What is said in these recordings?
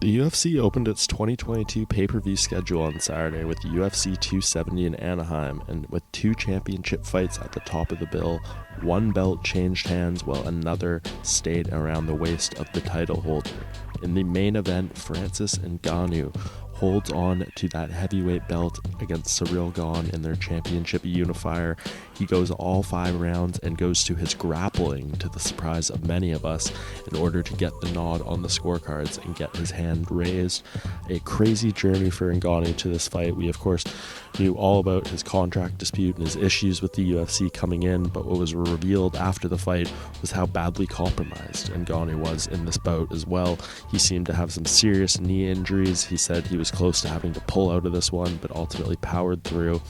The UFC opened its 2022 pay-per-view schedule on Saturday with UFC 270 in Anaheim, and with two championship fights at the top of the bill. One belt changed hands while another stayed around the waist of the title holder. In the main event, Francis Ngannou holds on to that heavyweight belt against Ciryl Gane in their championship unifier. He goes all 5 rounds and goes to his grappling, to the surprise of many of us, in order to get the nod on the scorecards and get his hand raised. A crazy journey for Ngannou to this fight. We, of course, knew all about his contract dispute and his issues with the UFC coming in, but what was revealed after the fight was how badly compromised Ngannou was in this bout as well. He seemed to have some serious knee injuries. He said he was close to having to pull out of this one, but ultimately powered through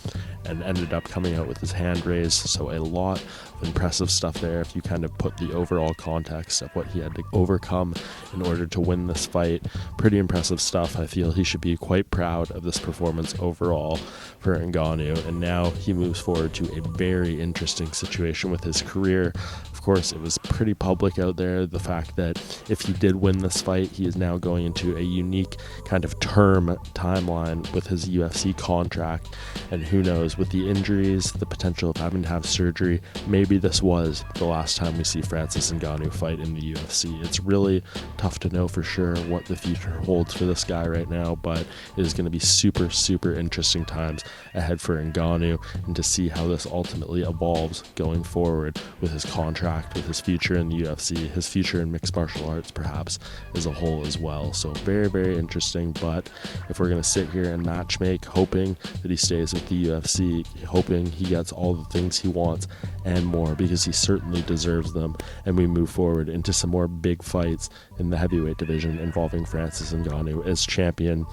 and ended up coming out with his hand raised. So a lot of impressive stuff there if you kind of put the overall context of what he had to overcome in order to win this fight. Pretty impressive stuff. I feel he should be quite proud of this performance overall for Ngannou, and now he moves forward to a very interesting situation with his career. Of course, it was pretty public out there, the fact that if he did win this fight, he is now going into a unique kind of term timeline with his UFC contract, and who knows, with the injuries, the potential of having to have surgery, maybe this was the last time we see Francis Ngannou fight in the UFC. It's really tough to know for sure what the future holds for this guy right now, but it is going to be super, super interesting times ahead for Ngannou, and to see how this ultimately evolves going forward with his contract, with his future in the UFC, his future in mixed martial arts perhaps as a whole as well. So very, very interesting. But if we're going to sit here and matchmake, hoping that he stays with the UFC, hoping he gets all the things he wants and more, because he certainly deserves them, and we move forward into some more big fights in the heavyweight division involving Francis Ngannou as champion.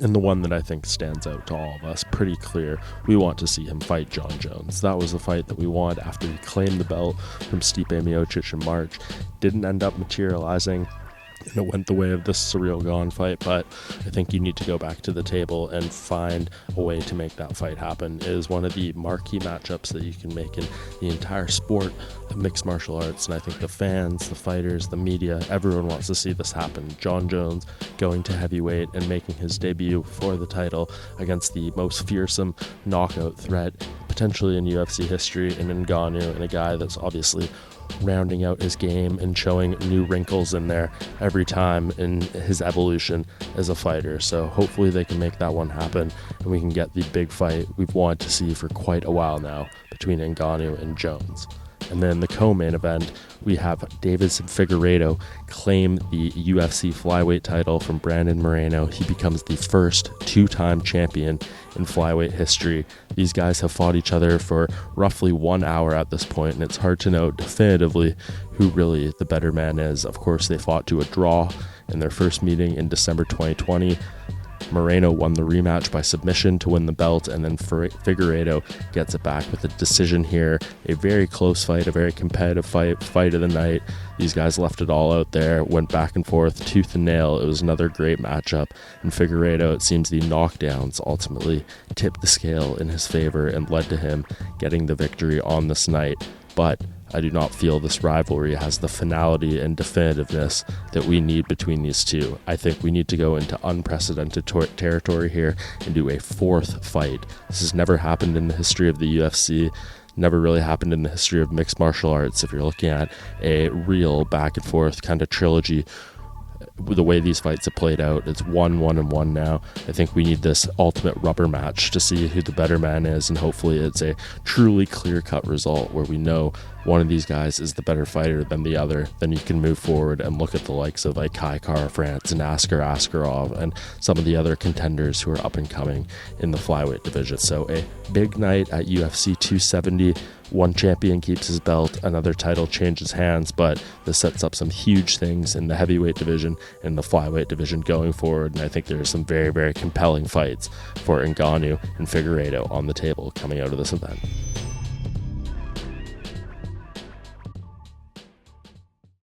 And the one that I think stands out to all of us, pretty clear, we want to see him fight Jon Jones. That was the fight that we wanted after he claimed the belt from Stipe Miocic in March. Didn't end up materializing, and it went the way of this Ciryl Gane fight, but I think you need to go back to the table and find a way to make that fight happen. It is one of the marquee matchups that you can make in the entire sport of mixed martial arts, and I think the fans, the fighters, the media, everyone wants to see this happen. Jon Jones going to heavyweight and making his debut for the title against the most fearsome knockout threat potentially in UFC history, in Ngannou, and a guy that's obviously rounding out his game and showing new wrinkles in there every time in his evolution as a fighter. So hopefully they can make that one happen, and we can get the big fight we've wanted to see for quite a while now between Ngannou and Jones. And then the co-main event, we have Deiveson Figueiredo claim the UFC flyweight title from Brandon Moreno. He becomes the first 2-time champion in flyweight history. These guys have fought each other for roughly 1 hour at this point, and it's hard to know definitively who really the better man is. Of course, they fought to a draw in their first meeting in December 2020. Moreno won the rematch by submission to win the belt, and then Figueiredo gets it back with a decision here. A very close fight, a very competitive fight of the night. These guys left it all out there, went back and forth, tooth and nail. It was another great matchup, and Figueiredo, it seems the knockdowns ultimately tipped the scale in his favor and led to him getting the victory on this night. But I do not feel this rivalry has the finality and definitiveness that we need between these two. I think we need to go into unprecedented territory here and do a 4th fight. This has never happened in the history of the UFC, never really happened in the history of mixed martial arts. If you're looking at a real back and forth kind of trilogy, the way these fights have played out, it's 1-1-1 now. I think we need this ultimate rubber match to see who the better man is, and hopefully it's a truly clear-cut result where we know one of these guys is the better fighter than the other. Then you can move forward and look at the likes of like Kai Kara-France and Askar Askarov and some of the other contenders who are up and coming in the flyweight division. So a big night at UFC 270. One champion keeps his belt, another title changes hands, but this sets up some huge things in the heavyweight division and the flyweight division going forward, and I think there are some very, very compelling fights for Ngannou and Figueiredo on the table coming out of this event.